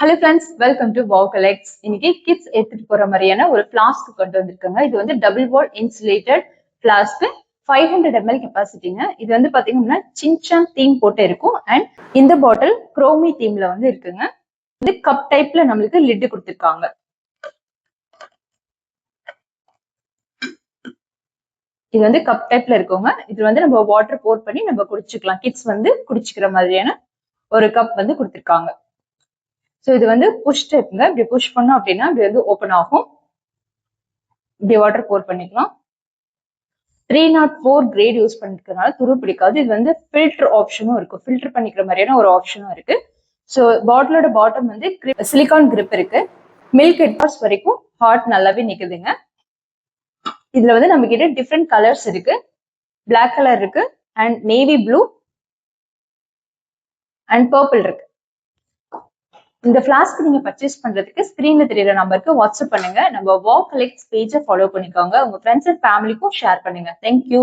Hello friends, welcome to wow collects. இன்னைக்கு kids எடுத்துட்டு போற மாதிரியான ஒரு ஃபிளாஸ்க் கொண்டு வந்திருக்காங்க. இது வந்து டபுள் வால் இன்சுலேட்டட் ஃபிளாஸ்க், 500 ml கெப்பாசிட்டிங்க. இது வந்து பாத்தீங்கன்னா சின்சான் தீம் போட்டு இருக்கும். அண்ட் இந்த பாட்டில் குரோமி தீம்ல வந்து இருக்குங்க. இது கப் டைப்ல நம்மளுக்கு லிட் கொடுத்துருக்காங்க. இது வந்து கப் டைப்ல இருக்குங்க. இது வந்து நம்ம வாட்டர் போர் பண்ணி நம்ம குடிச்சுக்கலாம். கிட்ஸ் வந்து குடிச்சுக்கிற மாதிரியான ஒரு கப் வந்து கொடுத்துருக்காங்க. ஸோ இது வந்து புஷ் டைப்ங்க. இப்படி புஷ் பண்ணோம் அப்படின்னா இப்படி வந்து ஓப்பன் ஆகும். இப்படி வாட்டர் போர் பண்ணிக்கலாம். 304 கிரேட் யூஸ் பண்ணிக்கிறதுனால துரு பிடிக்காது. இது வந்து ஃபில்டர் ஆப்ஷனும் இருக்கு. ஃபில்டர் பண்ணிக்கிற மாதிரியான ஒரு ஆப்ஷனும் இருக்கு. ஸோ பாட்டிலோட பாட்டம் வந்து சிலிகான் கிரிப் இருக்கு. மில்க் 8 hours வரைக்கும் ஹார்ட் நல்லாவே நிக்குதுங்க. இதுல வந்து நம்ம கிட்ட டிஃப்ரெண்ட் கலர்ஸ் இருக்கு. பிளாக் கலர் இருக்கு and navy blue and purple இருக்கு. இந்த ஃபிளாஸ்க் நீங்க பர்ச்சேஸ் பண்றதுக்கு ஸ்கிரீன்ல தெரியற நம்பருக்கு வாட்ஸ்அப் பண்ணுங்க. நம்ம வாவ் கலெக்ட்ஸ் பேஜை ஃபாலோ பண்ணிக்கோங்க. உங்க ஃப்ரெண்ட்ஸ் அண்ட் ஃபேமிலிக்கும் ஷேர் பண்ணுங்க. தேங்க்யூ.